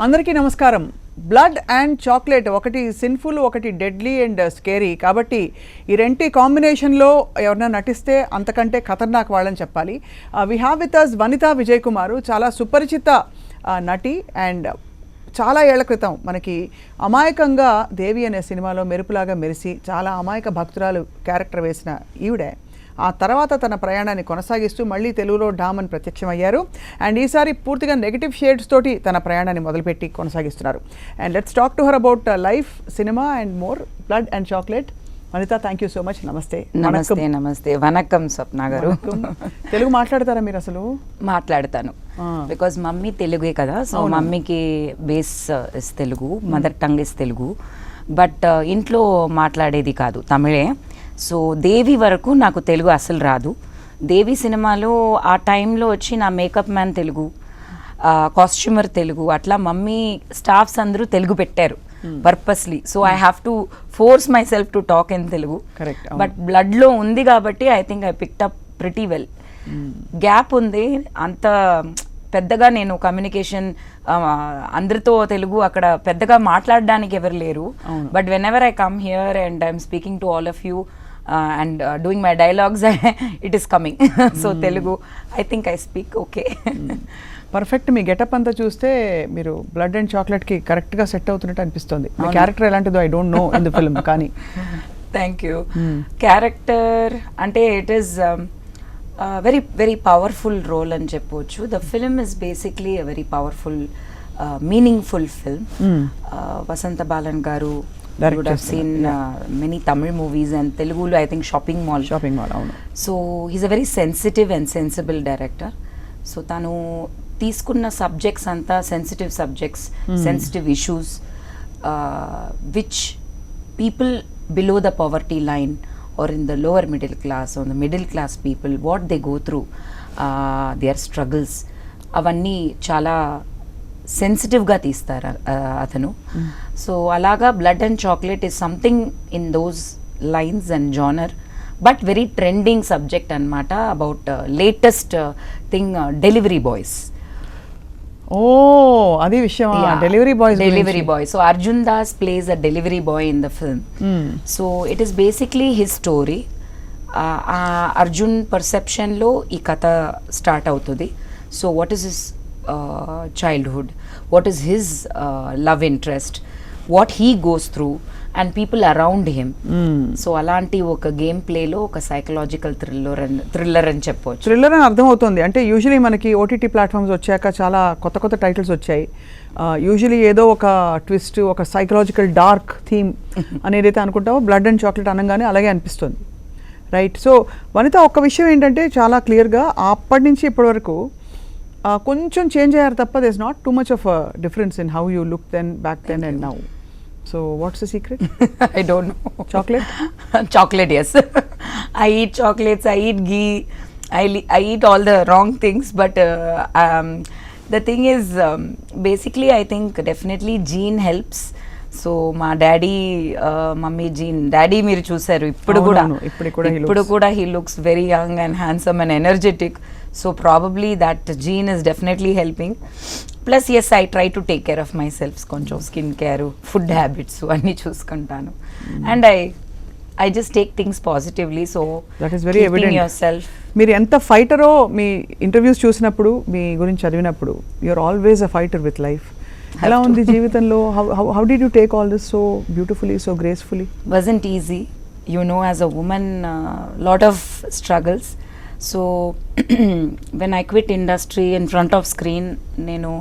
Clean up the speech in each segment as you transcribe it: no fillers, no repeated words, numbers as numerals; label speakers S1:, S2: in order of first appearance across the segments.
S1: అందరికీ నమస్కారం. Blood and chocolate, ఒకటి సిన్ఫుల్, ఒకటి డెడ్లీ అండ్ స్కేరీ. కాబట్టి ఈ రెంటి కాంబినేషన్లో ఎవరైనా నటిస్తే అంతకంటే ఖతర్నాక్ వాళ్ళని చెప్పాలి. We have with us Vanitha Vijayakumar, చాలా సుపరిచిత నటి. అండ్ చాలా ఏళ్ల క్రితం మనకి అమాయకంగా దేవి అనే సినిమాలో మెరుపులాగా మెరిసి చాలా అమాయక భక్తురాలు క్యారెక్టర్ వేసిన ఈవిడే ఆ తర్వాత తన ప్రయాణాన్ని కొనసాగిస్తూ మళ్ళీ తెలుగులో డామన్ ప్రత్యక్షమయ్యారు. అండ్ ఈసారి పూర్తిగా నెగిటివ్ షేడ్స్ తోటి తన ప్రయాణాన్ని మొదలుపెట్టి కొనసాగిస్తున్నారు. And let's talk to her about life, cinema and more. Blood and chocolate. Vanitha, thank you so much. నమస్తే.
S2: నమస్తే. నమస్తే. వనక్కం స్వప్న గారు.
S1: తెలుగు మాట్లాడతారా మీరు? అసలు
S2: మాట్లాడతాను, బికాజ్ మమ్మీ తెలుగే కదా. సో మమ్మీకి base is Telugu, mother tongue is Telugu. But ఇంట్లో మాట్లాడేది కాదు, తమిళే. సో దేవి వరకు నాకు తెలుగు అసలు రాదు. దేవి సినిమాలో ఆ టైంలో వచ్చి నా makeup man Telugu, costumer Telugu, అట్లా మమ్మీ స్టాఫ్స్ అందరూ తెలుగు పెట్టారు purposely. So I have to force my self to talk in Telugu. But బ్లడ్లో ఉంది కాబట్టి I think I picked up pretty well. Gap ఉంది, అంత పెద్దగా నేను కమ్యూనికేషన్ అందరితో తెలుగు అక్కడ పెద్దగా మాట్లాడడానికి ఎవరు లేరు. But when ever I come here and I'm speaking to all of you and doing my dialogues, it is coming. So Telugu, I think I speak okay.
S1: Perfect. Me getup అంతా చూస్తే మీరు blood and చాక్లెట్కి కరెక్ట్గా set అవుతున్నట్టు అనిపిస్తుంది. మీ character ఎలాంటిదో I don't know in the film, కానీ
S2: thank you. Character అంటే it is very very powerful role అని చెప్పవచ్చు. The film is basically a very powerful, meaningful film. Vasantha Balan గారు, you would have seen many Tamil movies, and Telugu I think shopping mall avunu. So he's a very sensitive and sensible director. So tanu teeskunna subjects anta sensitive subjects, sensitive issues, which people below the poverty line or in the lower middle class or the middle class people, what they go through, their struggles, avanni chala సెన్సిటివ్గా తీస్తారు అతను. So అలాగా blood and chocolate is something in those lines and genre, but very trending subject అనమాట. About latest thing, delivery boys.
S1: ఓ, అది విషయం. Delivery boy.
S2: So Arjun Das plays a delivery boy in the film. So it is basically his story. Arjun పర్సెప్షన్లో ఈ కథ start అవుతుంది. So what is his childhood, what is his love interest, what he goes through, and people around him. So అలాంటి ఒక game ప్లేలో ఒక psychological thriller అని చెప్పవచ్చు.
S1: థ్రిల్లర్ అని అర్థం అవుతుంది. అంటే యూజువలీ మనకి ఓటీటీ ప్లాట్ఫామ్స్ వచ్చాక చాలా కొత్త కొత్త టైటిల్స్ వచ్చాయి. యూజువలీ ఏదో ఒక ట్విస్ట్, ఒక సైకలాజికల్ డార్క్ థీమ్ అనేదైతే అనుకుంటామో, బ్లడ్ అండ్ చాక్లెట్ అనగానే అలాగే అనిపిస్తుంది, రైట్? సో వనిత, ఒక్క విషయం ఏంటంటే చాలా క్లియర్గా అప్పటి నుంచి ఇప్పటి వరకు కొంచెం చేంజ్ అయ్యారు తప్ప there is not too much of difference in how you look then, back then and now. So what's the secret?
S2: I don't know.
S1: Chocolate?
S2: Chocolate, yes. I eat chocolates, I eat ghee, I eat all the wrong things, but the thing is, basically I think definitely gene helps. So మా daddy, mummy gene. Daddy మీరు చూసారు, ఇప్పుడు కూడా he looks very young and handsome and energetic. So probably that gene is definitely helping. Plus yes, I try to take care of myself. కొంచెం skin care, food habits అన్నీ చూసుకుంటాను. And I just take things positively. So
S1: that is very evident.
S2: Yourself.
S1: మీరు ఎంత ఫైటరో మీ interviews చూసినప్పుడు, మీ గురించి చదివినప్పుడు, you are always a fighter with life. ఎలా ఉంది జీవితంలో? How did you take all this so beautifully, so gracefully?
S2: Wasn't easy, you know, as a women, lot of struggles. So when I quit industry in front off screen, నేను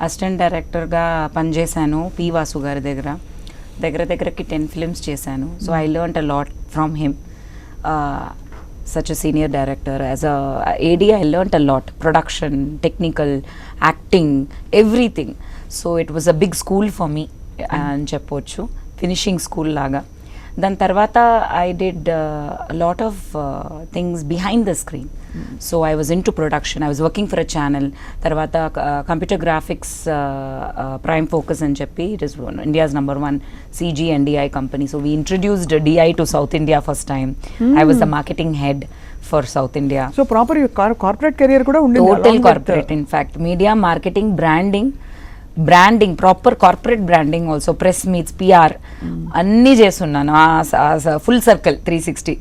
S2: assistant డైరెక్టర్గా పనిచేశాను P Vasu గారి దగ్గరకి 10 films చేశాను. So I learned a lot from him. such a senior director. As a AD, I learnt a lot. Production, technical, acting, everything. So it was a big school for me and చెప్పొచ్చు, finishing school లాగా. దాని తర్వాత I did a lot of things behind the screen. So I was into production. I was working for a channel. తర్వాత computer graphics prime focus అని చెప్పి, it is India's #1 CG and DI company. So we introduced DI to South India first time. I was the marketing head for South India.
S1: So proper corporate career kuda undindi?
S2: Total corporate, in fact. Media, marketing, branding, branding, proper corporate branding also, press meets, PR అన్నీ చేస్తున్నాను. Full circle 360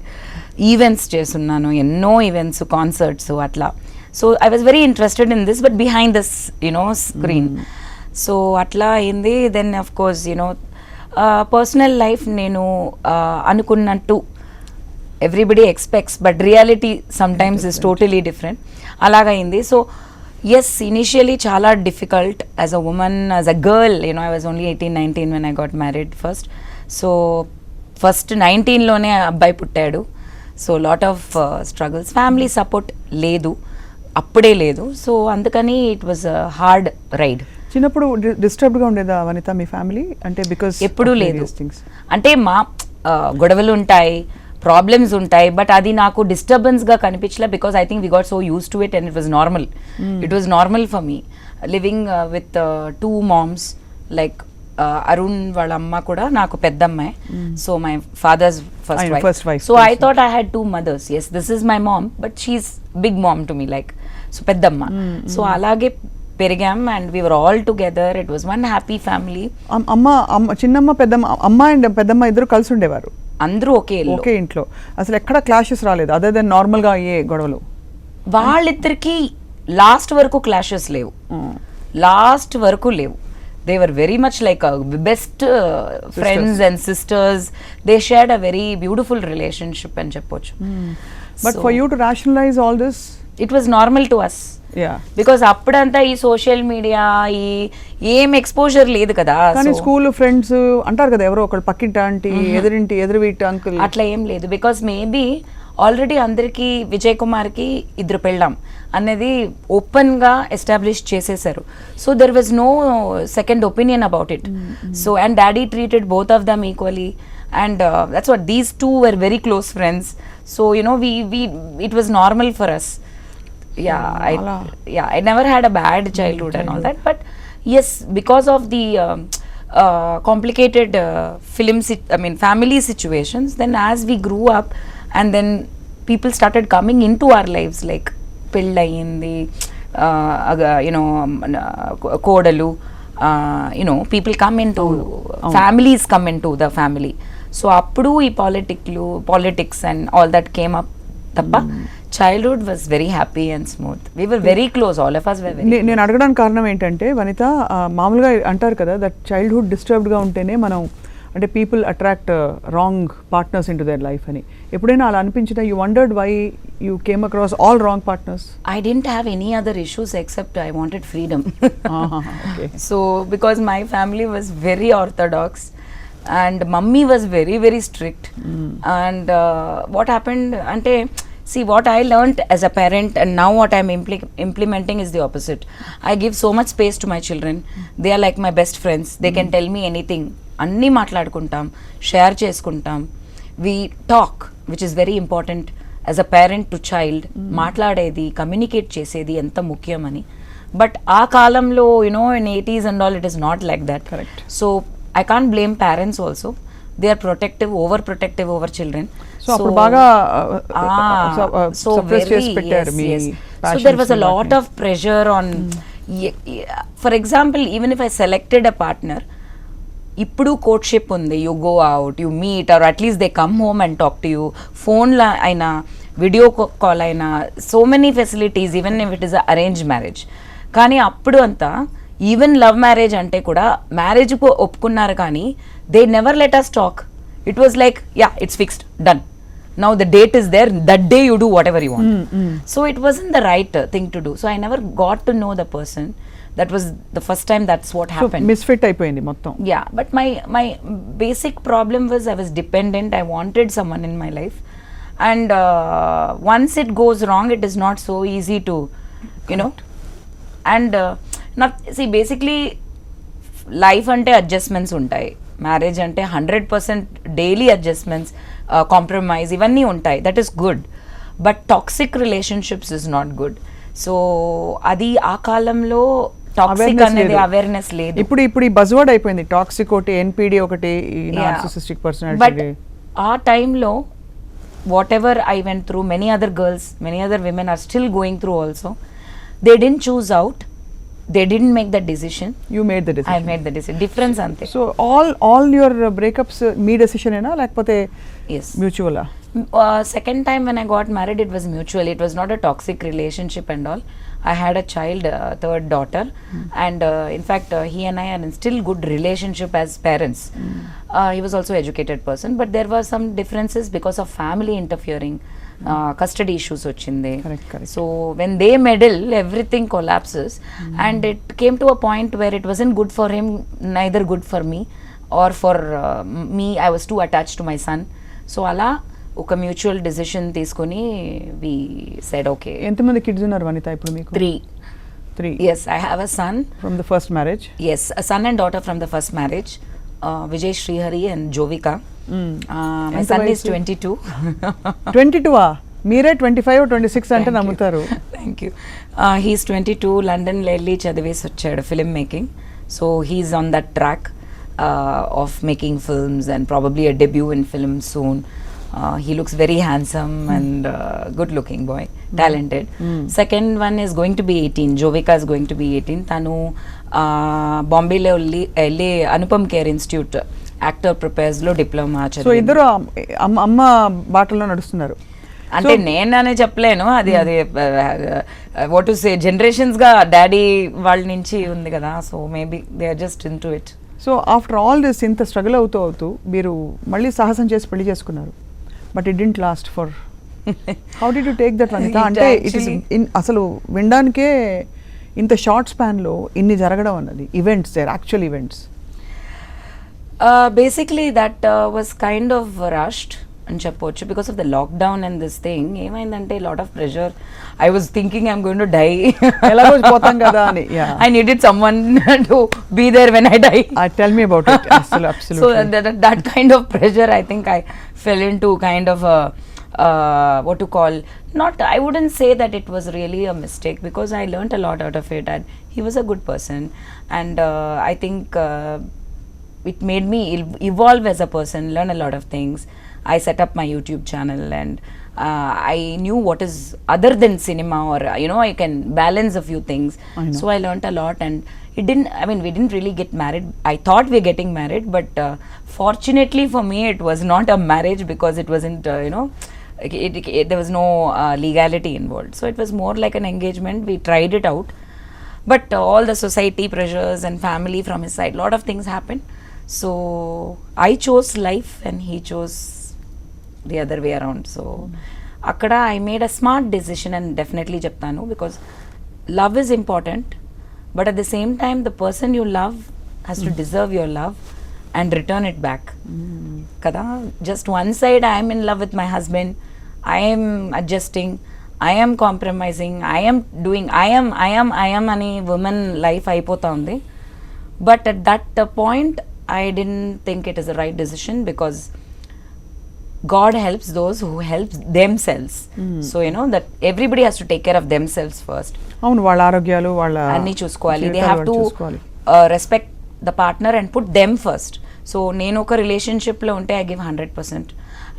S2: events చేస్తున్నాను, ఎన్నో events, concerts అట్లా. So I was very interested in this, but behind this screen. So అట్లా అయింది. Then of course personal life నేను అనుకున్నట్టు everybody expects, but reality sometimes is totally different. అలాగైంది. సో ఎస్, ఇనిషియలీ చాలా difficult as a woman, as a girl. I was only 18-19 when I got married first. So first 19లోనే అబ్బాయి పుట్టాడు. So lot of struggles, family support లేదు, అప్పుడే లేదు. So అందుకని it was hard ride.
S1: చిన్నప్పుడు డిస్టర్బ్డ్గా ఉండేదా వనిత మీ ఫ్యామిలీ? అంటే బికాస్
S2: ఎప్పుడూ లేదు. అంటే మా గొడవలు ఉంటాయి, ప్రాబ్లమ్స్ ఉంటాయి, బట్ అది నాకు డిస్టర్బెన్స్గా కనిపించలే. Because I think we got so used to it and it was normal. It was normal for me living with 2 moms. Like Arun వాళ్ళ అమ్మ కూడా నాకు పెద్ద అమ్మాయి. So my father's first wife. So I thought I had 2 mothers. Yes, this is my mom, but she's big mom to me, like so పెద్దమ్మ. So అలాగే పెరిగాం and we were all together. It was one happy family.
S1: చిన్నమ్మ పెద్దమ్మ, అమ్మ and పెద్దమ్మ ఇద్దరు కలిసి ఉండేవారు,
S2: అందరూ ఒకే
S1: ఇంట్లో. అసలు ఎక్కడ క్లాషెస్ రాలేదు అదర్ దెన్ నార్మల్ గా అయ్యే గొడవలు?
S2: వాళ్ళిద్దరికి లాస్ట్ వరకు క్లాషెస్ లేవు, లాస్ట్ వరకు లేవు. They were very much like best friends and sisters. They shared a very beautiful relationship అని చెప్పొచ్చు.
S1: But for you to rationalize all this,
S2: it was normal to us. Because అప్పుడంతా ఈ social media ఏం exposure లేదు కదా.
S1: కానీ school friends అంటారు కదా, ఎవరో ఒకళ్ళు పక్కింటి ఆంటీ, ఎదురు వీటి అంకుల్,
S2: అట్లా ఏం లేదు. బికాస్ మేబీ ఆల్రెడీ అందరికీ విజయ్ కుమార్కి 2 పెళ్ళాం అనేది ఓపెన్గా ఎస్టాబ్లిష్ చేసేసారు. So there was no second opinion about it. So and daddy treated both of them equally. And that's what, these 2 were very close friends. So it was normal for us. I never had a bad childhood and all that, but yes, because of the complicated family situations, then as we grew up and then people started coming into our lives, like pellayindi, kodalu, people come into, families come into the family. So appudu ee politics and all that came up. Tappa childhood was very happy and smooth. We were very close, all of us were very close.
S1: నేను అడగడానికి కారణం ఏంటంటే వనిత, మామూలుగా అంటారు కదా that childhood డిస్టర్బ్డ్గా ఉంటేనే మనం అంటే people attract wrong partners into their life అని. ఎప్పుడైనా అలా అనిపించినా you wondered why you came across all wrong partners?
S2: I didn't have any other issues except I wanted freedom. Okay. So because my family was very orthodox and mummy was very very strict. And what happened ante, see, what I learnt as a parent and now what I'm implementing is the opposite. I give so much space to my children. They are like my best friends. They can tell me anything. అన్నీ మాట్లాడుకుంటాం, share చేసుకుంటాం. we talk, which is very important as a parent to child. మాట్లాడేది, communicate చేసేది ఎంత ముఖ్యమని. But ఆ కాలంలో in 80s and all, it is not like that.
S1: Correct.
S2: So I can't blame parents also. They are overprotective over children.
S1: So appudu baga
S2: suppress chesi pettaru mee passion. So there was a lot of pressure on. For example, even if I selected a partner, ఇప్పుడు courtship ఉంది, you go out, you meet, or at least they come home and talk to you. ఫోన్లో అయినా, video call అయినా, so many facilities, even if it is arrange marriage. కానీ అప్పుడు అంతా even love marriage అంటే కూడా మ్యారేజ్కు ఒప్పుకున్నారు కానీ they never let us talk. It was like it's fixed, done, now the date is there, that day you do whatever you want. So it wasn't the right thing to do. So I never got to know the person. That was the first time that's what happened.
S1: Misfit అయిపోయింది మొత్తం.
S2: Yeah, but my basic problem was I was dependent. I wanted someone in my life, and once it goes wrong, it is not so easy to, and not see, basically life ante adjustments ఉంటాయి, marriage ante 100% daily adjustments, compromise ఇవన్నీ ఉంటాయి, that is good, but toxic relationships is not good. So అది ఆ కాలంలో toxic అనేది awareness లేదు.
S1: ఇప్పుడు ఈ బజ్వర్డ్ అయిపోయింది, టాక్సిక్ ఒకటి, ఎన్పిడి ఒకటి, నార్సిసిస్టిక్ పర్సనాలిటీ.
S2: బట్ ఆ టైంలో whatever I went through, many other girls, many other women are still going through also. They didn't choose out, They didn't make that decision.
S1: You made the decision.
S2: I made the decision. Difference ante.
S1: So all your breakups me decision ఏనా లేకపోతే
S2: Yes.
S1: మ్యూచువలా?
S2: Second time when I got married, it was mutual. It was not a toxic relationship and all. I had a child, third daughter, and in fact, he and I are in still good relationship as parents. He was also educated person, but there were some differences because of family interfering. Custody issues ochinde.
S1: Correct.
S2: So when they meddle, everything collapses, and it came to a point where it wasn't good for him, neither good for me, or for me. I was too attached to my son. So ala ఒక mutual decision తీసుకొని we said okay.
S1: ఎంతమంది kids ఉన్నారు వనిత ఇప్పుడు మీకు? 3.
S2: Yes, I have a son
S1: From the first marriage?
S2: Yes, a son and daughter from the first marriage, Vijay, Srihari and Jovika. My son is 22.
S1: 22 మీరే 25 26 అంటే నమ్ముతారు.
S2: Thank you. He's 22, London వెళ్ళి చదివేసి వచ్చాడు film making. So he's on that track of making films and probably a debut in film soon. He looks very handsome and good looking boy, talented. Second one is going to be 18. Jovika is going to be 18. Tanu Bombay lo వెళ్ళి Anupam Kher institute actor prepares లో diploma చదివి.
S1: So ఇద్దరు అమ్మ బాటలో నడుస్తున్నారు.
S2: అంటే నేననే చెప్పలేను, అది వాట్ టు సే జనరేషన్స్ గా డాడీ వాళ్ళ నుంచి ఉంది కదా. So maybe they are just into it.
S1: So after all this ఇంత స్ట్రగుల్ అవుతూ మీరు మళ్ళీ సాహసం చేసి పెళ్లి చేసుకున్నారు. But it didn't last for how did you take that Vanitha? అంటే ఇట్ ఇస్ అసలు వినడానికే ఇంత షార్ట్ స్పాన్లో ఇన్ని జరగడం అన్నది events, there actual events.
S2: Basically that was kind of rushed అని చెప్పొచ్చు because of the lockdown and this thing. ఏమైందంటే lot of pressure. I was thinking I'm going to die.
S1: ఎలాగో పోతాం కదా అని.
S2: I needed someone to be there when I die.
S1: Tell me about it. Absolutely.
S2: So that kind of pressure, I think I fell into kind of a what to call, not, I wouldn't say that it was really a mistake because I learnt a lot out of it, and he was a good person, and I think it made me evolve as a person, learn a lot of things. I set up my YouTube channel, and I knew what is other than cinema, or I can balance a few things. So I learnt a lot, and we didn't really get married. I thought we were getting married, but fortunately for me it was not a marriage because it wasn't there was no legality involved. So it was more like an engagement. We tried it out, but all the society pressures and family from his side, lot of things happened. So I chose life and he chose the other way around. So akkada I made a smart decision, and definitely cheptanu because love is important, but at the same time the person you love has to deserve your love and return it back. Kada just one side I am in love with my husband, I am adjusting, I am compromising, I am doing, I am ani woman life ayipotha undi. But at that point I didn't think it is the right decision because God helps those who help themselves. So that everybody has to take care of themselves first.
S1: అవును, వాళ్ళ ఆరోగ్యాలు వాళ్ళ
S2: అన్ని చూసుకోవాలి. They have to respect the partner and put them first. So నేను ఒక relationship లో ఉంటే I give 100%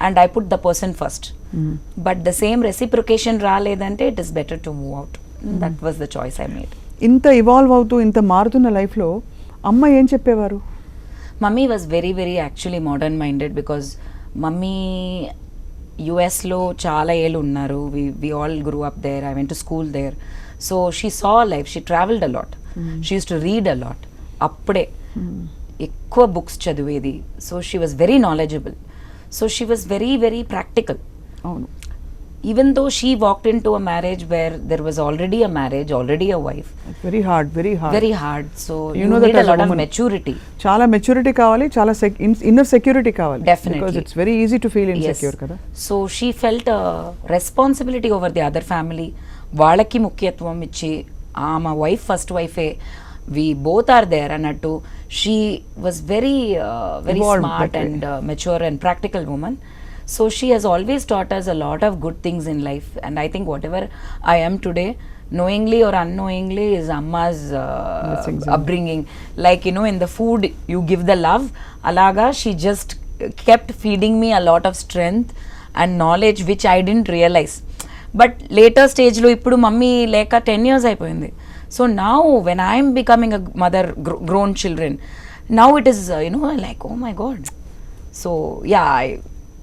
S2: and I put the person first. But the same reciprocation రాలేదంటే it is better to move out. That was the choice I made.
S1: ఇంత evolve అవుతూ ఇంత మారుతున్న లైఫ్లో అమ్మ ఏం చెప్పేవారు?
S2: Mummy was very very actually modern minded because mummy యుఎస్లో చాలా ఏళ్ళు ఉన్నారు. We all grew up there. I went to school there. So she saw life. She travelled a lot. She use to read a lot. అప్పుడే ఎక్కువ books చదివేది. So she was very knowledgeable. So she was very very practical.
S1: అవును.
S2: Even though she walked into a marriage where there was already a marriage, already a wife.
S1: Very hard.
S2: Very hard. So you need a lot of maturity.
S1: Chala maturity kavali, chala inner security kavali.
S2: Definitely.
S1: Because it's very easy to feel insecure kada.
S2: So she felt a responsibility over the other family. Valaki mukyatvam ichi, ama wife first wife e, we both are there anattu. She was very evolved, smart and mature and practical woman. So she has always taught us a lot of good things in life, and I think whatever I am today, knowingly or unknowingly, is Amma's upbringing. Like in the food you give the love, alaga she just kept feeding me a lot of strength and knowledge which I didn't realize. But later stage lo ippudu mummy leka 10 years అయిపోయింది. So now when I'm becoming a mother, grown children, now it is like, oh my god. So yeah,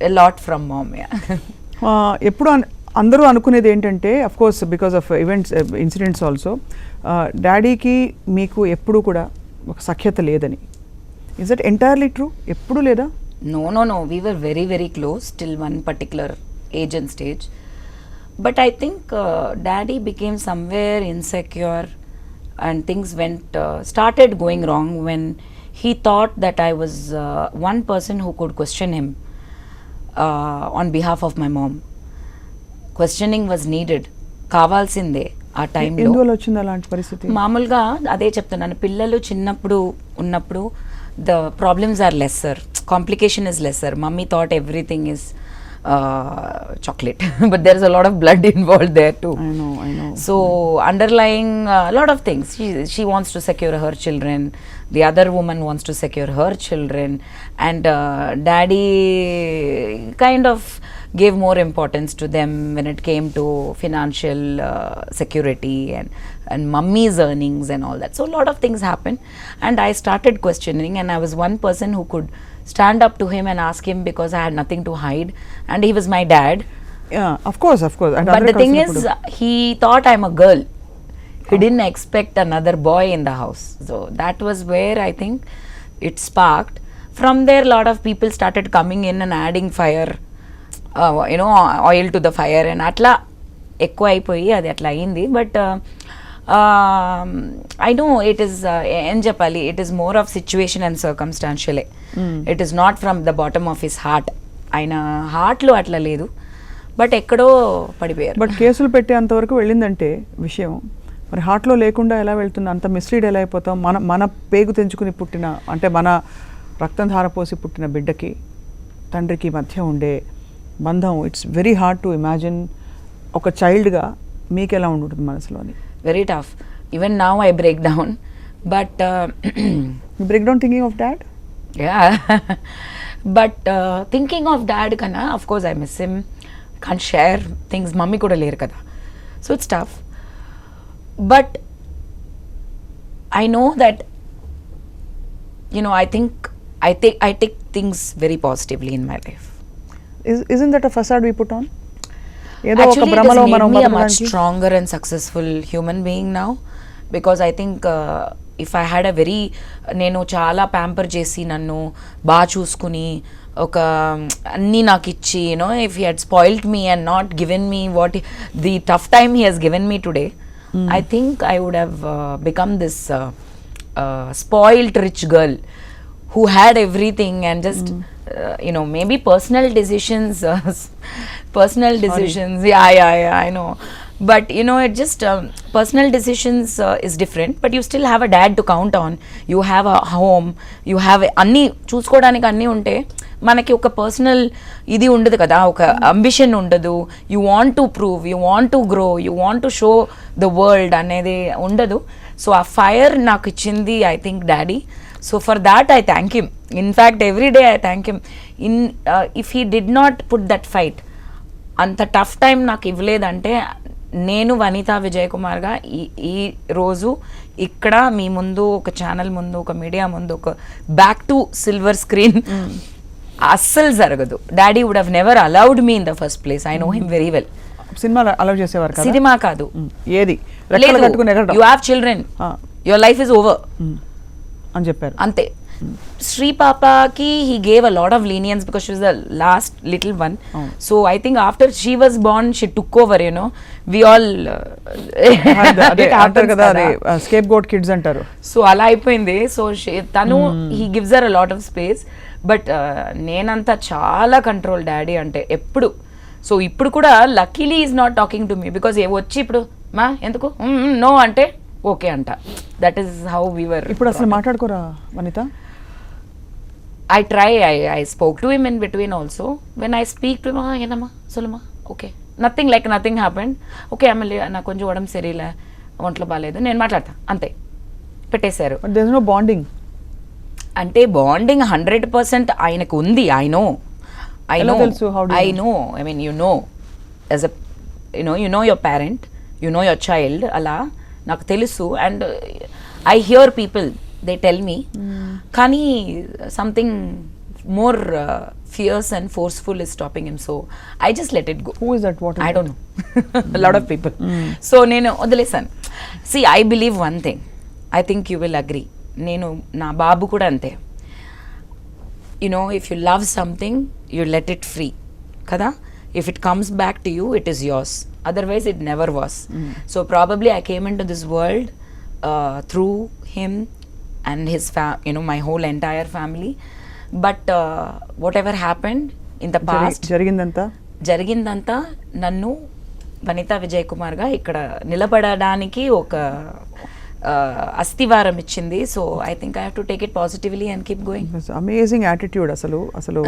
S2: a lot from mom. Yeah.
S1: ఎప్పుడు అందరూ అనుకునేది ఏంటంటే of course because of events incidents also డాడీకి మీకు ఎప్పుడు కూడా ఒక సఖ్యత లేదని. Is that entirely true? ఎప్పుడు లేదా?
S2: No, we were very very close till one particular age and stage, but I think daddy became somewhere insecure and things started going wrong when he thought that I was one person who could question him on behalf of my mom. Questioning was needed, కావాల్సిందే ఆ టైంలో.
S1: ఎందువల్ల వచ్చింది అలాంటి పరిస్థితి?
S2: మామూలుగా అదే చెప్తున్నాను, పిల్లలు చిన్నప్పుడు ఉన్నప్పుడు the problems are lesser, complication is lesser. Mummy thought everything is chocolate but there is a lot of blood involved there too.
S1: I know
S2: So underlying a lot of things, she wants to secure her children, the other woman wants to secure her children, and daddy kind of gave more importance to them when it came to financial security and mummy's earnings and all that. So a lot of things happened and I started questioning, and I was one person who could stand up to him and ask him because I had nothing to hide and he was my dad.
S1: Yeah, of course. And
S2: but the thing is, he thought I'm a girl. He didn't expect another boy in the house. So that was where I think it sparked. From there, a lot of people started coming in and adding fire, oil to the fire, and atla ఎక్కువ అయిపోయి అది అట్లా అయింది. But I know it is ఏం చెప్పాలి, it is more of situation and circumstantial. It is not from the bottom of his heart. ఆయన హార్ట్లో అట్లా లేదు, బట్ ఎక్కడో పడిపోయారు.
S1: బట్ కేసులు పెట్టేంతవరకు వెళ్ళిందంటే విషయం, మరి హార్ట్లో లేకుండా ఎలా వెళ్తుంది? అంత మిస్లీడ్ ఎలా అయిపోతాం? మన పేగు తెంచుకుని పుట్టిన, అంటే మన రక్తం ధారపోసి పుట్టిన బిడ్డకి తండ్రికి మధ్య ఉండే బంధం, it's very hard to imagine. ఒక చైల్డ్గా మీకు ఎలా ఉంటుంది మనసులోని?
S2: Very tough. Even now I break down, but
S1: break down thinking of dad.
S2: Yeah, but thinking of dad కన్నా of course I miss him, can't share things. Mummy కూడా లేరు కదా, so it's tough. But I know that I take things very positively in my life.
S1: Isn't that a facade we put on?
S2: Actually, it has made me a much stronger and successful human being now, because I think if I had a very నేను చాలా pamper చేసి నన్ను బాగా చూసుకుని ఒక అన్నీ నాకు ఇచ్చి if he had spoilt me and not given me what the tough time he has given me today, I think I would have become this spoiled rich girl who had everything and just maybe personal decisions, yeah, I know, but it just personal decisions is different, but you still have a dad to count on, you have a home, you have అన్ని చూసుకోవడానికి అన్నీ ఉంటే మనకి ఒక personal ఇది ఉండదు కదా, ఒక అంబిషన్ ఉండదు. You want to prove, you want to grow, you want to show the world అనేది ఉండదు. సో ఆ ఫైర్ నాకు ఇచ్చింది I think daddy. So for that I thank him. In fact, every day I thank him. If he did not put that fight, అంత tough time నాకు ఇవ్వలేదంటే నేను వనితా విజయ్ కుమార్గా ఈ రోజు ఇక్కడ మీ ముందు, ఒక ఛానల్ ముందు, ఒక మీడియా ముందు, ఒక బ్యాక్ టు సిల్వర్ స్క్రీన్ అస్సలు జరగదు. Daddy would have never allowed me in the first place. I know him very well.
S1: Cinema allow చేసేవారు కదా?
S2: సినిమా కాదు,
S1: ఏది
S2: you have children, your life is over
S1: అని చెప్పారు
S2: అంతే. శ్రీ పాపకి he gave a lot of lenience because she was the last little one. So I think after she was born she took over, we all
S1: అంటారు కదా, అది scape goat kids అంటారు.
S2: So అలా అయిపోయింది. సో తను he gives her a lot of space, but నేనంతా చాలా control daddy అంటే ఎప్పుడు. సో ఇప్పుడు కూడా luckily is not talking to me, because వచ్చి ఇప్పుడు మా ఎందుకు నో అంటే ఓకే అంట. That is how we were.
S1: ఇప్పుడు అసలు మాట్లాడుకోరా వనిత?
S2: I try, I spoke to him in between also. When I speak to him, ಏನಮ್ಮ ಸೊಲ್ಲಮ್ಮ, okay, nothing happened, okay, ಆಮೇಲೆ నాకు కొంచెం ಒಡಂ ಸರಿಯಿಲ್ಲ, ఒంట్లో బాగాలేదు, నేను మాట్లాడతా అంతే, పెట్టేశారు.
S1: But there is no bonding.
S2: అంటే బాండింగ్ 100% ఆయనకు ఉంది. I know, I know, I mean, as a you know your parent, you know your child, అలా నాకు తెలుసు. And I hear people they tell me, కానీ something more fierce and forceful is stopping him, so I just let it go.
S1: Who is that? What is
S2: I
S1: that?
S2: don't know. A lot of people. So nenu odalesan. See, I believe one thing, I think you will agree, nenu na babu kuda ante, you know, if you love something you let it free kada, if it comes back to you it is yours, otherwise it never was. So probably I came into this world through him and his you know, my whole entire family. But whatever happened in the past, జరిగిందంతా నన్ను వనితా విజయ్ కుమార్ గా ఇక్కడ నిలబడడానికి ఒక అస్థివారం ఇచ్చింది. So I think I have to take it positively and keep going.
S1: Amazing attitude. అసలు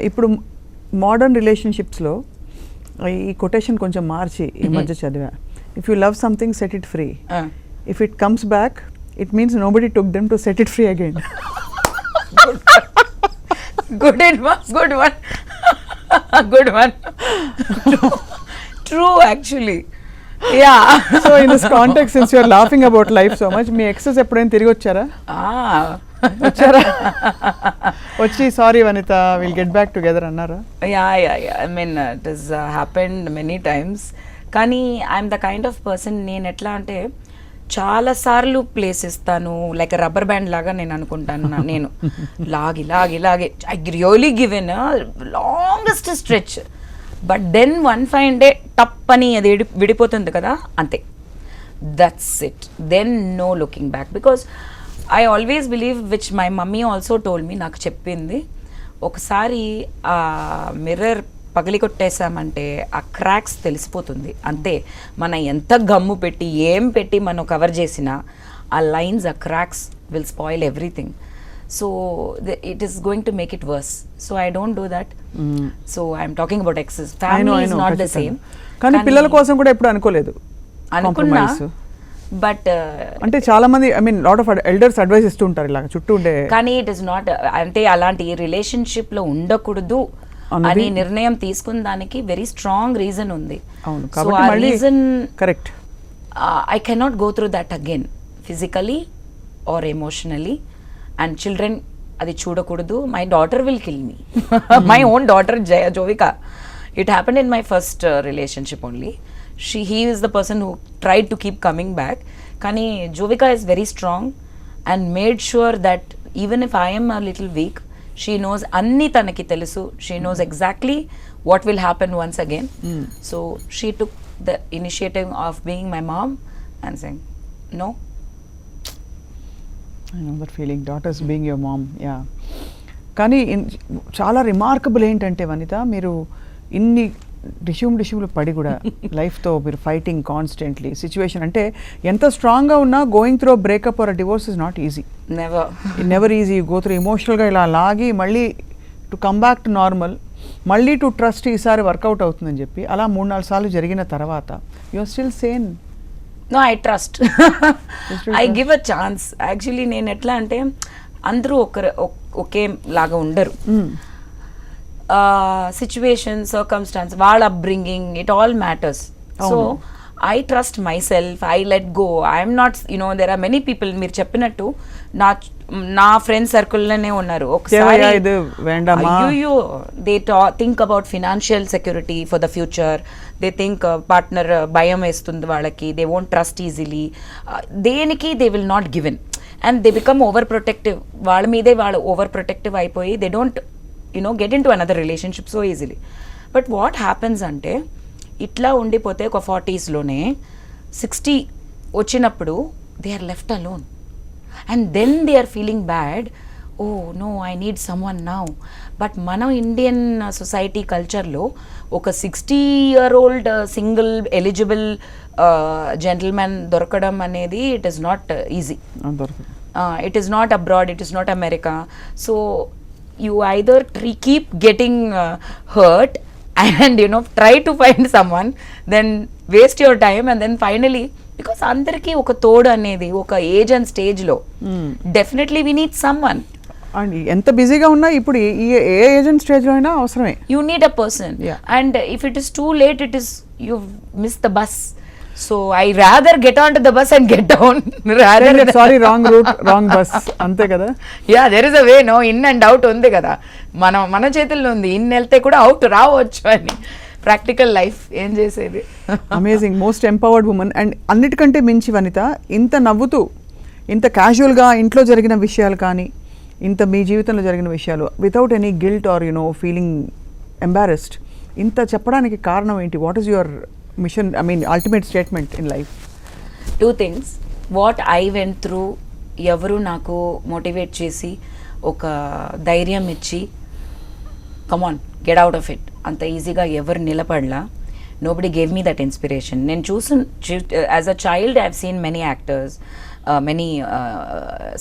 S1: ఇప్పుడు modern రిలేషన్షిప్స్లో ఈ కొటేషన్ కొంచెం మార్చి ఈ మధ్య చదివా, if you love something set it free, if it comes back it means nobody took them to set it free again.
S2: Good advice, good one. Good one. True, actually. Yeah.
S1: So in this context, since you are laughing about life so much, me excess ఎప్పుడైనా తిరిగి వచ్చారా? వచ్చారా? వచ్చి sorry Vanitha, will get back together అన్నారా?
S2: Yeah. I mean, it has happened many times. కానీ I'm the kind of person, నేను ఎట్లా అంటే చాలా సార్లు ప్లేస్ ఇస్తాను, లైక్ రబ్బర్ బ్యాండ్ లాగా నేను అనుకుంటాను. నేను లాగి I really give in longest stretch, but then one fine day టప్ అని అది విడిపోతుంది కదా, అంతే, that's it. Then no looking back, because I always believe, which my mummy also told me, నాకు చెప్పింది, ఒకసారి ఆ మిర్రర్ పగిలి కొట్టేసామంటే ఆ క్రాక్స్ తెలిసిపోతుంది అంతే. మన ఎంత గమ్ము పెట్టి ఏం పెట్టి మనం కవర్ చేసినా ఆ లైన్స్, ఆ cracks will spoil everything. So it is going to make it worse. So I don't do that. So I'm talking about excess. Family is not the same.
S1: కానీ పిల్లల కోసం కూడా ఎప్పుడు అనుకోలేదు?
S2: అనుకున్నా, బట్
S1: అంటే చాలా మంది, I mean lot of elders advice ఇస్తుంటారు ఇలా చుట్టూ ఉండే,
S2: కానీ ఇట్ ఈస్ నాట్, అంటే అలాంటి రిలేషన్షిప్ లో ఉండకూడదు అని నిర్ణయం తీసుకున్న దానికి వెరీ స్ట్రాంగ్ రీజన్ ఉంది. సో ఆ reason
S1: correct.
S2: I cannot go through that again, physically or emotionally. And children అది చూడకూడదు. My daughter will kill me, my own daughter Jovika. It happened in my first relationship only. He is the person who tried to keep coming back. కానీ Jovika is very strong and made sure that even if I'm a little weak, she knows anni tanaki telusu, she knows exactly what will happen once again. So she took the initiative of being my mom and saying no.
S1: I know that feeling, daughters being your mom. Yeah. కానీ చాలా remarkable ఏంటంటే వనిత, మీరు ఇన్ని డిష్యూమ్లు పడి కూడా లైఫ్తో మీరు fighting constantly situation, అంటే ఎంత స్ట్రాంగ్గా ఉన్నా going through breakup or divorce is not easy. Never easy. Go through ఎమోషనల్గా ఇలా లాగి మళ్ళీ to come back to normal, మళ్ళీ టు ట్రస్ట్ ఈసారి వర్కౌట్ అవుతుందని చెప్పి అలా 3-4 సార్లు జరిగిన తర్వాత you are still same.
S2: No, I trust. I give a chance. Actually నేను ఎట్లా అంటే అందరూ ఒకే లాగా ఉండరు. situation, circumstance, వాళ్ళ upbringing, it all matters. So I trust myself, I let go. I am not, you know, there are many people, మీరు చెప్పినట్టు నా ఫ్రెండ్ సర్కిల్లోనే ఉన్నారు. ఒకసారి అయ్యో, they think about financial security for the future, they think partner భయం వేస్తుంది వాళ్ళకి, they won't trust easily, దేనికి they will not give in and they become over protective. వాళ్ళ మీదే వాళ్ళు ఓవర్ ప్రొటెక్టివ్ అయిపోయి they don't get into another relationship so easily. But what happens ante itla undipothe oka 40s lone 60 vachinappudu they are left alone and then they are feeling bad. Oh no, I need someone now. But mana Indian society culture lo oka 60-year-old single eligible gentleman dorkadam anedi, it is not easy. It is not abroad, it is not America. So you either keep getting hurt and, you know, try to find someone, then waste your time, and then finally, because andarki oka todu anedi oka age and stage lo definitely we need someone.
S1: And ఎంత బిజీగా ఉన్నా ఇప్పుడు ఏ age and stage లో అయినా అవసరమే.
S2: You need a person. And if it is too late, it is you've missed the bus. So I rather get on to the bus and get down rather
S1: sorry wrong route wrong bus అంతే కదా.
S2: Yeah there is a way, no in and out ఉంది కదా, మన చేతుల్లో ఉంది, in వెళ్తే కూడా out రావచ్చు అని. ప్రాక్టికల్ లైఫ్ ఏం చేసేది.
S1: Amazing, most empowered women. And అన్నిటికంటే మించి వనిత, ఇంత నవ్వుతూ ఇంత క్యాజువల్గా ఇంట్లో జరిగిన విషయాలు కానీ ఇంత మీ జీవితంలో జరిగిన విషయాలు without any guilt or feeling embarrassed ఇంత చెప్పడానికి కారణం ఏంటి? What is your mission, I mean ultimate statement in life?
S2: 2 things. What I went through, ఎవరు నాకు మోటివేట్ చేసి ఒక ధైర్యం ఇచ్చి come on get out of it అంత ఈజీగా ఎవరు నిలబడలా. Nobody gave me that inspiration. నేను as a child I have seen many actors, many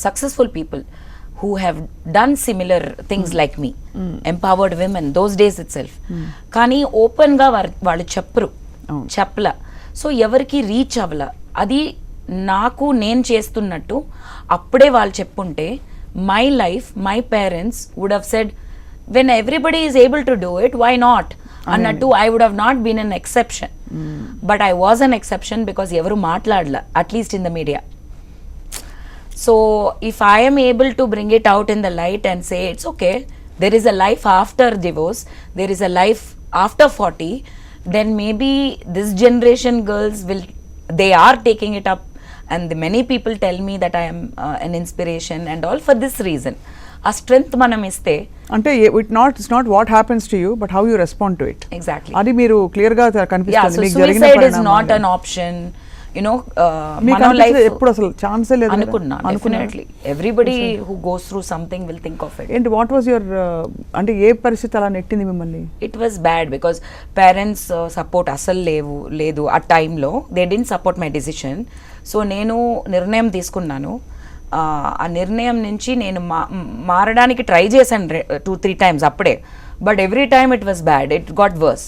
S2: successful people who have done similar things like me, empowered women those days itself. కానీ ఓపెన్గా వాళ్ళు చెప్పలా, so ఎవరికి రీచ్ అవ్వలా. అది నాకు నేను చేస్తున్నట్టు అప్పుడే వాళ్ళు చెప్పుంటే my life, my parents would have said when everybody is able to do it why not అన్నట్టు. I would have not been an exception, but I was an exception because ఎవరు మాట్లాడలా, at least in the media. So if I am able to bring it out in the light and say it's okay, there is a life after divorce, there is a life after 40, then maybe this generation girls they are taking it up, and many people tell me that I am an inspiration and all for this reason. A strength manam iste
S1: అంటే it's not what happens to you but how you respond to it.
S2: Exactly.
S1: అది మీరు clear గా కనిపిస్తుంది.
S2: మీకు జరిగిన suicide is not an option. మన life
S1: ఎప్పుడు అసలు ఛాన్సే లేదు
S2: అనుకున్నా. Definitely everybody who goes through something will think of it.
S1: ఏంటి వాట్ వాజ్ యువర్ అంటే ఏ పరిస్థితి అలా నెట్టింది మిమ్మల్ని?
S2: It was bad because parents support అసలు లేదు ఆ టైంలో. They didn't support my decision. So నేను నిర్ణయం తీసుకున్నాను. ఆ నిర్ణయం నుంచి నేను మారడానికి ట్రై చేశాను 2-3 times అప్పుడే. But every time it was bad, it got worse.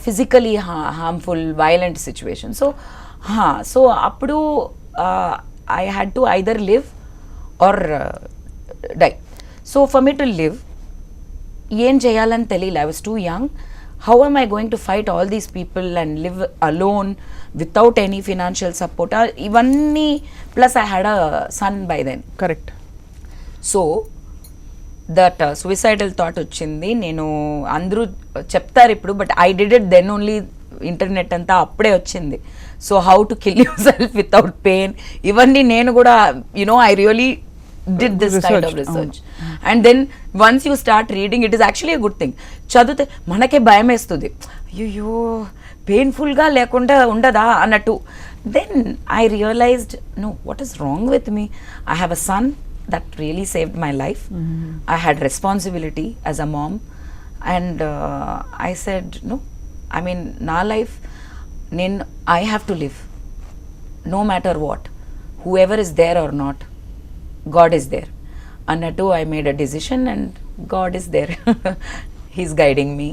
S2: Physically harmful, violent situation. So అప్పుడు I had to either live or die. So for me to live ఏం చేయాలని తెలియలే. I was too young. How am I going to fight all these people and live alone without any financial support? ఇవన్నీ plus I had a son by then.
S1: Correct.
S2: So that suicidal thought వచ్చింది. నేను అందరూ చెప్తారు ఇప్పుడు, but I did it then only. Internet అంతా అప్పుడే వచ్చింది. So how to kill yourself without pain, ఇవన్నీ నేను కూడా I really did this kind of research. And then once you start reading, it is actually a good thing. చదివితే మనకే భయం వేస్తుంది, అయ్యో పెయిన్ఫుల్గా లేకుండా ఉండదా అన్నట్టు. Then I realised no, what is wrong with me? I have a son that really saved my life. I had responsibility as a mom, and I said no, I mean na life I have to live no matter what, whoever is there or not, God is there annattu. I made a decision and God is there. He's guiding me.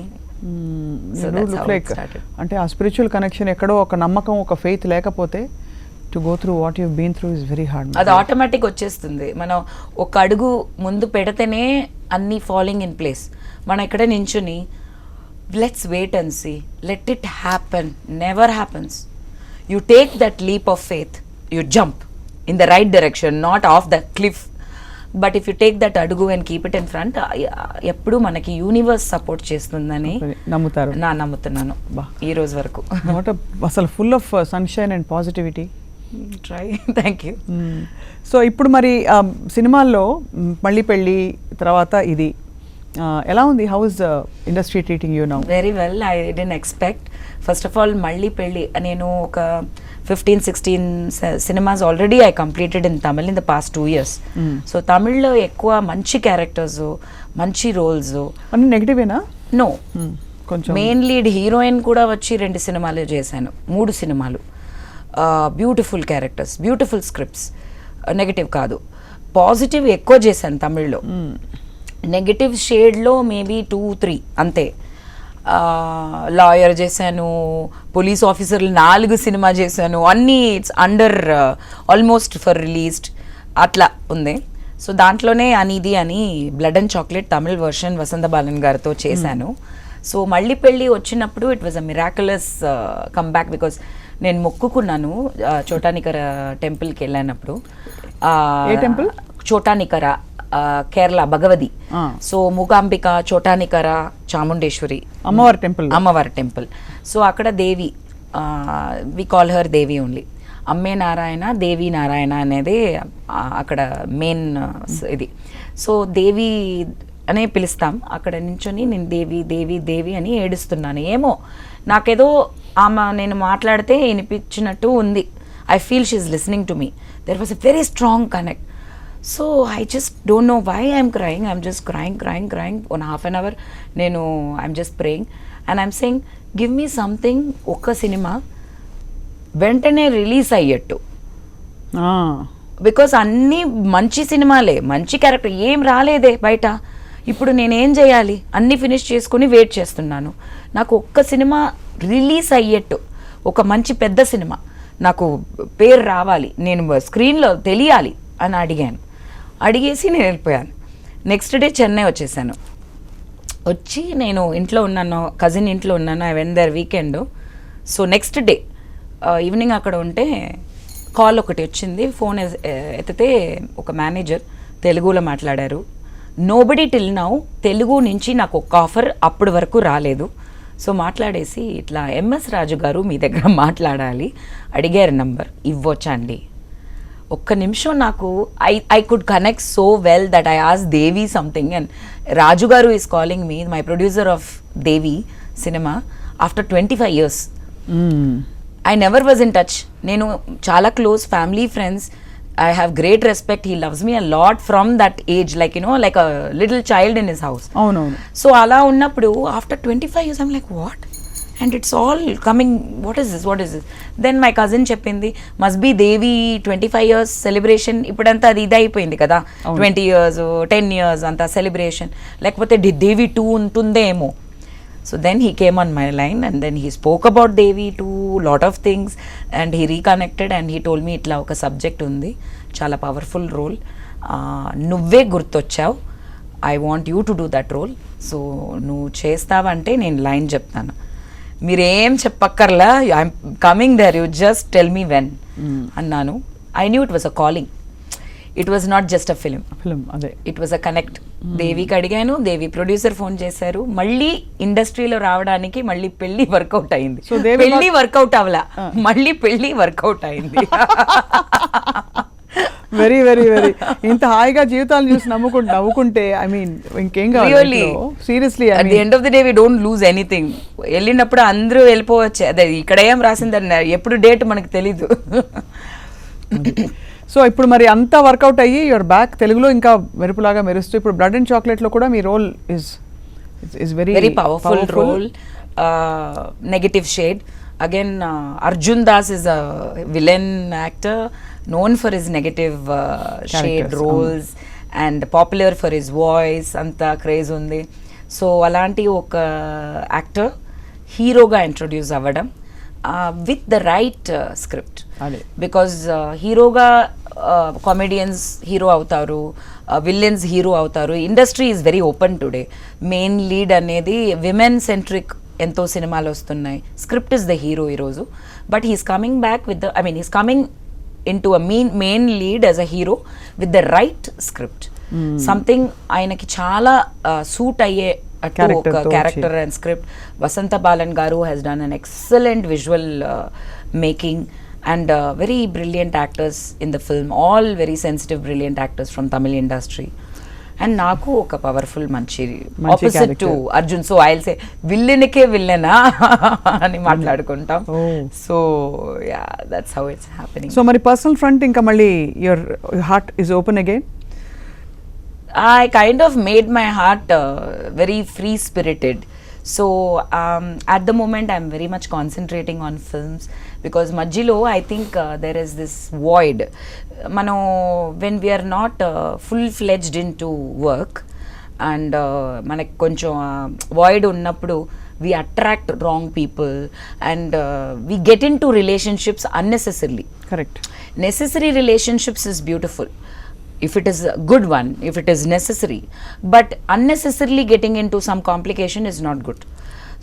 S2: So that's how it started.
S1: అంటే ఆ spiritual connection ఎక్కడో ఒక నమ్మకం, ఒక faith లేకపోతే to go through what you've been through is very hard.
S2: అది automatic వచ్చేస్తుంది. మనం ఒక అడుగు ముందు పెడితేనే అన్నీ ఫాలోయింగ్ ఇన్ ప్లేస్. మనం ఇక్కడ నించుని let's wait and see, let it happen, never happens. You take that leap of faith, you jump in the right direction, not off the cliff. But if you take that అడుగు and keep it in front, ఎప్పుడు మనకి universe support చేస్తుందని
S1: నమ్ముతారు.
S2: నమ్ముతున్నాను ఈ రోజు వరకు.
S1: అసలు full of sunshine and positivity.
S2: Try. Thank you.
S1: So ఇప్పుడు మరి సినిమాల్లో మళ్ళీ పెళ్ళి తర్వాత ఇది ఎలా ఉంది? How is industry treating you now?
S2: Very well. I didn't expect. First of all మళ్ళీ పెళ్ళి నేను ఒక 15-16 cinemas already I completed in Tamil in the past 2 years. So తమిళ్లో ఎక్కువ మంచి క్యారెక్టర్స్, మంచి రోల్స్.
S1: అన్ని నెగిటివేనా?
S2: నో, మెయిన్ లీడ్ హీరోయిన్ కూడా వచ్చి 2 సినిమాలు చేశాను, 3 సినిమాలు. Beautiful characters, beautiful scripts. Negative కాదు, పాజిటివ్ ఎక్కువ చేశాను తమిళ్లో. నెగటివ్ షేడ్లో మేబీ 2-3 అంతే. లాయర్ చేశాను, పోలీస్ ఆఫీసర్లు 4 సినిమా చేశాను. అన్నీ it's under almost for released అట్లా ఉంది. సో దాంట్లోనే అనిది అని blood and chocolate Tamil version Vasantha Balan గారితో చేశాను. సో మళ్ళీ పెళ్ళి వచ్చినప్పుడు ఇట్ వాజ్ అ మిరాకులస్ కమ్బ్యాక్ బికాస్ నేను మొక్కుకున్నాను చోటానికర టెంపుల్కి వెళ్ళినప్పుడు.
S1: ఏ టెంపుల్?
S2: చోటానికర, కేరళ భగవతి. సో మూకాంబిక, చోటానికర, చాముండేశ్వరి అమ్మవారి టెంపుల్. సో అక్కడ Devi, we call her Devi only. Amme Narayana, దేవి నారాయణ అనేది అక్కడ మెయిన్ ఇది. సో దేవి అనే పిలుస్తాం. అక్కడ నించొని నేను దేవి దేవి దేవి అని ఏడుస్తున్నాను. ఏమో నాకేదో ఆమె నేను మాట్లాడితే వినిపించినట్టు ఉంది. I feel she is listening to me. There was a very strong connect. So I just don't know why I'm crying. I'm just crying one half an hour. నేను I'm just praying and I'm saying give me something. ఒక్క సినిమా వెంటనే release అయ్యేట్టు. Because అన్నీ మంచి సినిమాలే, మంచి character, ఏం రాలేదే బయట. ఇప్పుడు నేనేం చేయాలి? అన్నీ ఫినిష్ చేసుకుని వెయిట్ చేస్తున్నాను. నాకు ఒక్క సినిమా రిలీజ్ అయ్యేట్టు, ఒక మంచి పెద్ద సినిమా నాకు పేరు రావాలి, నేను స్క్రీన్లో తెలియాలి అని అడిగేసి నేను వెళ్ళిపోయాను. నెక్స్ట్ డే చెన్నై వచ్చేసాను. వచ్చి నేను ఇంట్లో ఉన్నాను, కజిన్ ఇంట్లో ఉన్నాను. I went there weekend. So next day evening అక్కడ ఉంటే కాల్ ఒకటి వచ్చింది. ఫోన్ ఎత్తితే ఒక మేనేజర్ తెలుగులో మాట్లాడారు. నోబడీ టిల్ నౌ తెలుగు నుంచి నాకు ఒక ఆఫర్ అప్పటి వరకు రాలేదు. సో మాట్లాడేసి ఇట్లా ఎంఎస్ రాజు గారు మీ దగ్గర మాట్లాడాలి అడిగారు, నంబర్ ఇవ్వచ్చండి. ఒక్క నిమిషం నాకు I could connect so well that I ask Devi something and Raju garu is calling me, my producer of Devi సినిమా after 25 years. I never was in touch. నేను చాలా close family friends. I have great respect. He loves me a lot from that age, like like a little child in his house.
S1: అవునవును.
S2: So అలా ఉన్నప్పుడు after 25 years I'm like what? And it's all coming, what is this? Then my cousin చెప్పింది must be Devi 25 years celebration. ఇప్పుడంతా అది ఇది అయిపోయింది కదా, 20 years 10 years అంతా సెలబ్రేషన్, లేకపోతే Devi 2 ఉంటుందేమో. So then he came on my line and then he spoke about Devi to lot of things and he reconnected and he told me itla oka subject undi, chala powerful role, nuvve gurtocchavu, I want you to do that role, so nu chestavante nen line cheptanu, meer em cheppakkarla, I am coming there, you just tell me when annanu. I knew it was a calling. It was not just a film.
S1: అదే,
S2: it was a connect. దేవికి అడిగాను, దేవి producer phone చేశారు. మళ్ళీ ఇండస్ట్రీలో రావడానికి మళ్ళీ పెళ్లి work out అయింది. సో పెళ్లి వర్కౌట్ అవలా, మళ్ళీ పెళ్లి వర్కౌట్ అయింది.
S1: వెరీ వెరీ వెరీ ఇంత హాయిగా జీవితాలు చూసి నవ్వుకుంటే ఐ మీన్ ఇంకేం కావాలి seriously.
S2: At the end of the day we don't lose anything. వెళ్ళినప్పుడు అందరూ వెళ్ళిపోవచ్చు. అదే ఇక్కడ ఏం రాసిందని ఎప్పుడు డేట్ మనకు తెలీదు.
S1: సో ఇప్పుడు మరి అంతా వర్కౌట్ అయ్యి యువర్ బ్యాక్, తెలుగులో ఇంకా మెరుపులాగా మెరుస్తూ ఇప్పుడు బ్లడ్ అండ్ చాక్లెట్లో కూడా మీ role is very
S2: powerful role, negative shade. Again Arjun Das is a villain actor known for his negative shade roles and popular for his voice, anta craze undi. So alanti oka actor hero ga introduce avadam with the right script, because hero ga comedians hero avtaru, villains hero avtaru. Industry is very open today. Main lead anedi women centric ento cinemalu vastunnai. Script is the hero ee roju, but he's coming back with the, I mean he's coming into a main lead as a hero with the right script. Something ఆయనకి చాలా suit అయ్యే character and script. Vasantha Balan garu has done an excellent visual making and very brilliant actors in the film, all very sensitive brilliant actors from Tamil industry. And నాకు ఒక powerful మంచి opposite to Arjun. So I'll say విల్లెన్కే విల్లెనా అని మాట్లాడుకుంటాం. So yeah, that's how it's happening.
S1: So మరి personal front ఇంకా మళ్ళీ your heart is open again?
S2: I kind of made my heart very free spirited. So at the moment I'm very much concentrating on films, because majilo I think there is this void. Mano, when we are not full fledged into work and manak koncham void unnappudu we attract wrong people and we get into relationships unnecessarily.
S1: Correct.
S2: Necessary relationships is beautiful if it is a good one, if it is necessary, but unnecessarily getting into some complication is not good.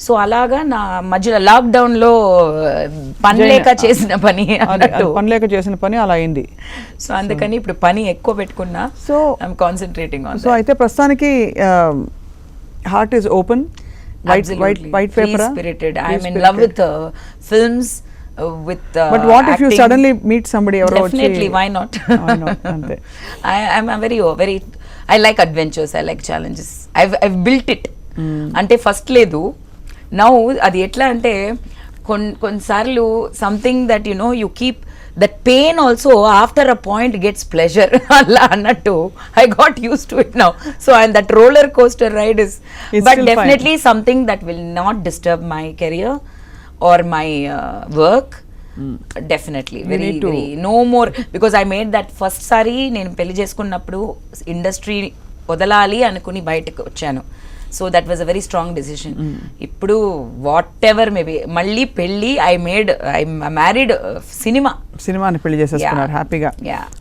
S2: So అలాగా నా మధ్యలో లాక్డౌన్లో పని లేక చేసిన పని అన్నట్టు.
S1: పని లేక చేసిన పని అలా అయింది.
S2: సో అందుకని ఇప్పుడు పని ఎక్కువ పెట్టుకున్నా. So I'm concentrating on.
S1: So అయితే ప్రస్తుతానికి heart is open, white paper,
S2: spirited. I am in love with films, with
S1: but what
S2: acting.
S1: if you suddenly meet somebody ఎవరో వచ్చి
S2: Definitely, why not?
S1: అంతే.
S2: I'm a very I like adventures, I like challenges. I've built it. అంటే first లేదు, now అది ఎట్లా అంటే కొన్నిసార్లు something that you know you keep that pain also after a point gets pleasure alla annattu. I got used to it now, so and that roller coaster ride is
S1: it's
S2: but definitely fine. Something that will not disturb my career or my work. Definitely very no more, because I made that first sari nenu pelli చేసుకున్నప్పుడు industry వదలాలి అనుకుని బయటకు వచ్చాను. So that was a very strong decision. ఇప్పుడు what ever maybe మళ్ళీ పెళ్ళి I married సినిమాని
S1: పెళ్లి చేసేసుకున్నారు హ్యాపీగా.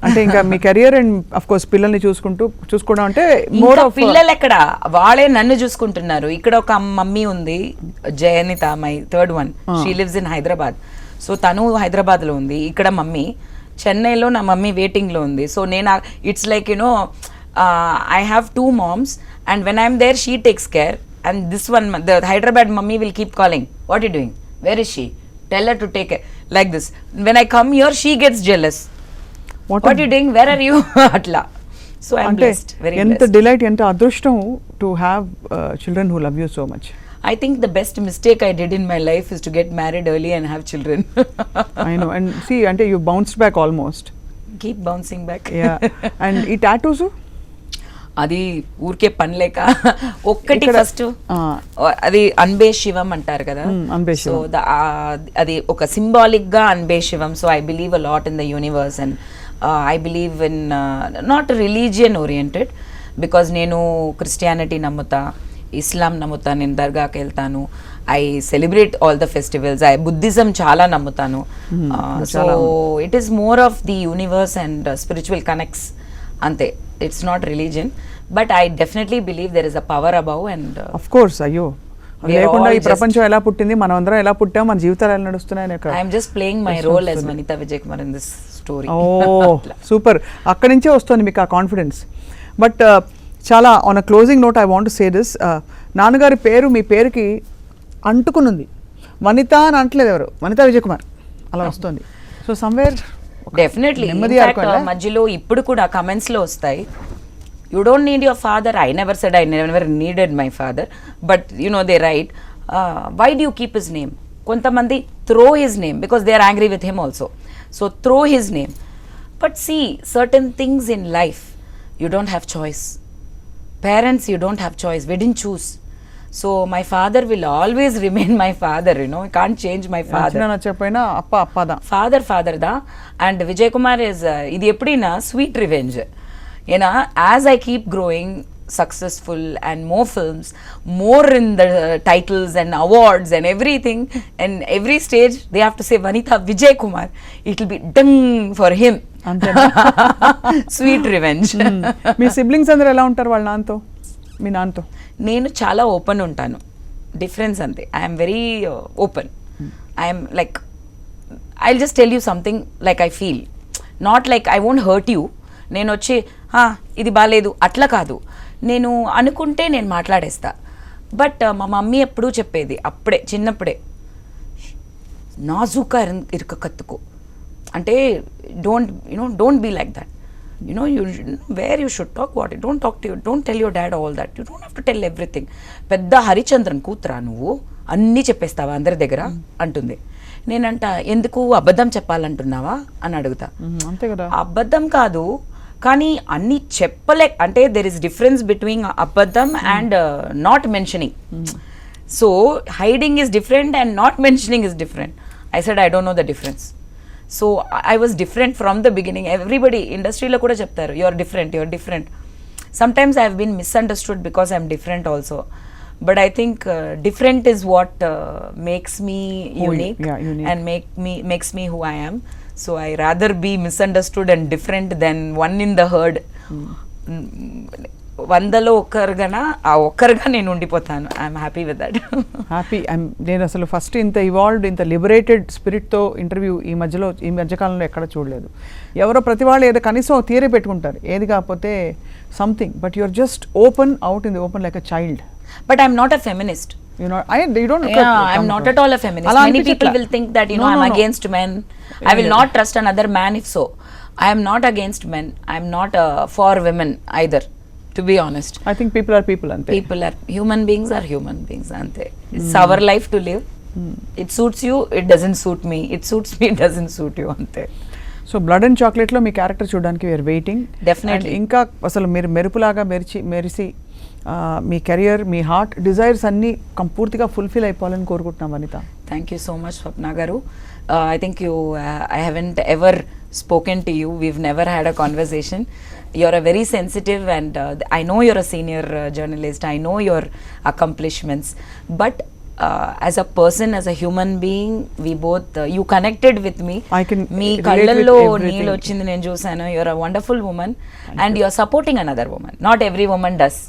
S1: అంటే ఇంకా మీ కెరియర్ అండ్ ఆఫ్ కోర్స్ పిల్లల్ని చూసుకోవడం అంటే మోర్ ఆఫ్
S2: పిల్లలు ఎక్కడ వాళ్ళే నన్ను చూసుకుంటున్నారు. ఇక్కడ ఒక మమ్మీ ఉంది, Jayanitha, my third one, she lives in Hyderabad. So తను హైదరాబాద్లో ఉంది, ఇక్కడ మమ్మీ చెన్నైలో నా మమ్మీ వెయిటింగ్లో ఉంది. సో నేను it's like you know I have two moms, and when I'm there she takes care, and this one, the Hyderabad mummy will keep calling, what are you doing, where is she, tell her to take care, like this. When I come here she gets jealous, what are you doing, where are you atla. So I'm blessed, very blessed.
S1: enta delight, enta adrushtam to have children who love you so much.
S2: I think the best mistake I did in my life is to get married early and have children.
S1: I know, and see, ante you bounced back almost.
S2: Keep bouncing back.
S1: Yeah. And ee tattoos
S2: అది ఊరికే పని లేక ఒక్కటి first అది అన్బే శివం అంటారు కదా. So అది ఒక సింబాలిక్ గా Anbe Sivam. So I believe a lot in the universe and I believe in not religion oriented, because నేను క్రిస్టియానిటీ నమ్ముతా, ఇస్లాం నమ్ముతా, నేను దర్గాకి వెళ్తాను, I celebrate all the festivals, I Buddhism చాలా నమ్ముతాను. So it is more of the universe and spiritual connects అంతే. It's not religion, but I definitely believe there is a power above, and
S1: of course, ayyo లేకుండా ఈ ప్రపంచం ఎలా పుట్టింది, మనం అందరం ఎలా పుట్టాం, మన జీవితాలు ఎలా నడుస్తున్నాయి.
S2: I am just playing my role as Vanitha Vijaykumar in this story.
S1: Oh, super. అక్కడి నుంచే వస్తుంది మీకు ఆ కాన్ఫిడెన్స్. బట్ చాలా on a closing note I want to say this, నాన్నగారి పేరు మీ పేరుకి అంటుకునుంది. వనిత అని అంటలేదు ఎవరు, వనితా విజయకుమార్ అలా వస్తుంది. సో సమ్వేర్
S2: డెఫినెట్లీ మధ్యలో ఇప్పుడు కూడా కమెంట్స్ లో వస్తాయి, you don't need your father. I never said I never needed my father, but you know they right, why do you keep his name. కొంతమంది throw his name because they are angry with him also, so throw his name. But see certain things in life you don't have choice. Parents you don't have choice, we didn't choose. So my father will always remain my father, you know, I can't change my father.
S1: చెప్పైనా అప్పదా
S2: father da. And Vijay Kumar is ఇది ఎప్పుడైనా sweet revenge, you know, as I keep growing successful and more films, more in the titles and awards and everything, and every stage they have to say Vanitha Vijaykumar, it will be ding for him. Sweet revenge.
S1: Me siblings అందరూ ఎలా ఉంటారు వాళ్ళ నాన్నతో, మీ నాన్నతో?
S2: నేను చాలా open ఉంటాను, difference అంతే. I'm very open. I'm like I just tell you something like I feel, not like I won't hurt you. నేను వచ్చి ఇది బాగాలేదు అట్లా కాదు, నేను అనుకుంటే నేను మాట్లాడేస్తా. బట్ మా మమ్మీ ఎప్పుడూ చెప్పేది అప్పుడే చిన్నప్పుడే, నాజూకా ఇరుక కత్తుకో అంటే, don't be like that. You know, where you should talk, what you don't talk to you, don't tell your dad all that, you don't have to tell everything. పెద్ద హరిచంద్రన్ కూతురా నువ్వు, అన్నీ చెప్పేస్తావా అందరి దగ్గర అంటుంది. నేనంట ఎందుకు అబద్ధం చెప్పాలంటున్నావా అని అడుగుతా.
S1: అంతే కదా,
S2: అబద్ధం కాదు కానీ అన్నీ అంటే దెర్ ఇస్ డిఫరెన్స్ బిట్వీన్ అబద్ధం and not mentioning. So hiding is different and not mentioning is different. I said I don't know the difference. So I was different from the beginning. Everybody industry lo kuda cheptaru, you're different. Sometimes I have been misunderstood because I'm different also, but I think different is what makes me unique, and makes me who I am. So I rather be misunderstood and different than one in the herd. 100లో ఒక్కరుగా ఆ ఒక్కరుగా నేను ఉండిపోతాను. I'm happy with that.
S1: Happy. నేను అసలు first ఇంత evolved, ఇంత లిబరేటెడ్ స్పిరిట్తో ఇంటర్వ్యూ ఈ మధ్యకాలంలో ఎక్కడ చూడలేదు. ఎవరో ప్రతి వాళ్ళు ఏదో కనీసం థియరీ పెట్టుకుంటారు, ఏది కాకపోతే something, but you're just open out in the open like a child.
S2: But I'm not a feminist.
S1: You know, you don't.
S2: Yeah, I'm not at all a feminist. Many people will think that, you know, I'm against men. I will not trust another man if so. I am not against men. I'm not for women either, to be honest.
S1: I think people are people, ante.
S2: People are human beings, ante. It's our life to live. It suits you, it doesn't suit me. It suits me, it doesn't suit you, ante.
S1: So blood and చాక్లెట్లో మీ character చూడడానికి we're waiting.
S2: Definitely.
S1: ఇంకా అసలు మీరు మెరుపులాగా మెరిసి మీ career, మీ హార్ట్ డిజైర్స్ అన్నీ పూర్తిగా ఫుల్ఫిల్ అయిపోవాలని కోరుకుంటున్నాం Vanitha.
S2: Thank you so much Swapna garu. I think I haven't ever spoken to you. We've never had a conversation. You're a very sensitive and I know you're a senior journalist. I know your accomplishments. But as a person, as a human being, we both, you connected with me.
S1: I can
S2: me
S1: relate
S2: కళ్ళల్లో
S1: with everything.
S2: నీళ్ళు వచ్చింది నేను చూసాను. You're a wonderful woman and you're supporting another woman. Not every woman does.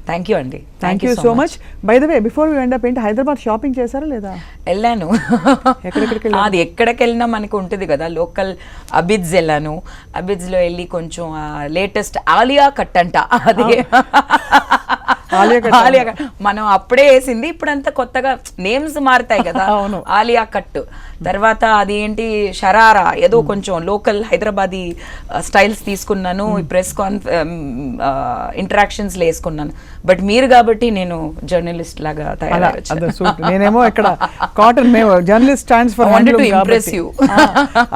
S2: Thank you అండి.
S1: Thank you so much. By the way, before we end up, ఏంటి Hyderabad shopping చేశారా లేదా?
S2: వెళ్ళాను.
S1: ఎక్కడెక్కడికి?
S2: అది ఎక్కడికి వెళ్ళినా మనకు ఉంటుంది కదా, లోకల్ అబిడ్స్ వెళ్ళాను. అబిడ్స్లో వెళ్ళి కొంచెం లేటెస్ట్ ఆలియా కట్ అంట, అది ఆలియా కట్ మనం అప్పుడే వేసింది, ఇప్పుడంతా కొత్తగా నేమ్స్ మారుతాయి కదా. ఆలియా కట్ తర్వాత అది ఏంటి షరారా, ఏదో కొంచెం లోకల్ హైదరాబాదీ స్టైల్స్ తీసుకున్నాను. ప్రెస్ ఇంటరాక్షన్స్ లో వేసుకున్నాను. బట్ మీరు కాబట్టి నేను జర్నలిస్ట్ లాగా తయారయ్యాను.
S1: నేనేమో ఇక్కడ కాటన్, మేము journalist stands for
S2: wanted to impress you.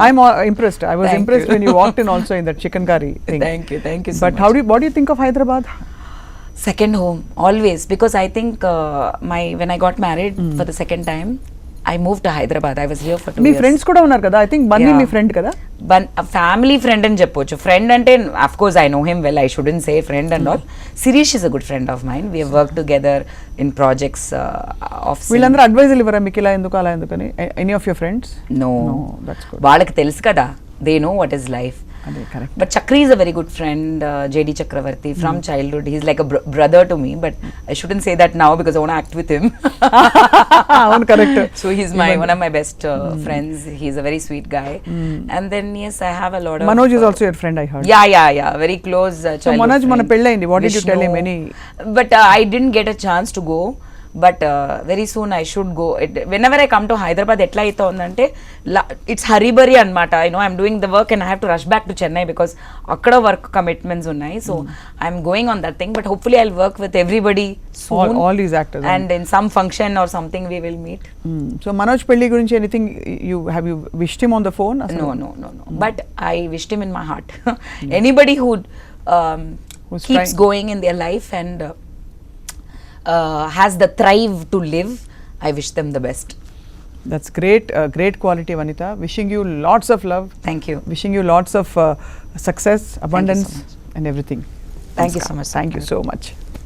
S1: I'm impressed. I was impressed when you walked in also in that chicken curry thing.
S2: Thank you so much.
S1: But what do you think of Hyderabad?
S2: Second home always, because I think when I got married for the second time, I moved to Hyderabad. I was here for 2 years.
S1: మీ friends కూడా ఉన్నారు కదా? I think Bunny మీ friend కదా?
S2: Family friend అని చెప్పొచ్చు. Friend అంటే of course I know him well, I shouldn't say friend and all. Sirish is a good friend of mine. We have work together in projects of.
S1: వీళ్ళందరూ అడ్వైజులు ఇవ్వరా మీకు ఇలా ఎందుకు అలా ఎందుకని? Any of your friends?
S2: No, వాళ్ళకి తెలుసు కదా, they know what is life. But Chakri is a very good friend, JD Chakravarti, from childhood. He's like a brother to me, but I shouldn't say that now because I want to act with him.
S1: Correct.
S2: So he's one of my best friends. He's a very sweet guy. And then yes, I have a lot of.
S1: Manoj is also your friend, I heard.
S2: Yeah, very close childhood.
S1: So Manoj mana pellaindi. What did you tell him?
S2: But I didn't get a chance to go. But very soon I should go. Whenever I come to Hyderabad, etla aitha undante, it's haribari anamata. You know, I'm doing the work and I have to rush back to Chennai because akkada work commitments unnai. So I'm going on that thing. But hopefully I'll work with everybody soon.
S1: All these actors.
S2: And in some function or something we will meet.
S1: So Manoj Pelli gurinchi anything have you wished him on the phone?
S2: No. But I wished him in my heart. Anybody who keeps going in their life and has the thrive to live, I wish them the best.
S1: That's great. Great quality, Vanitha. Wishing you lots of love.
S2: Thank you.
S1: Wishing you lots of success, abundance, and everything.
S2: Thank you so much.
S1: Thank you so much.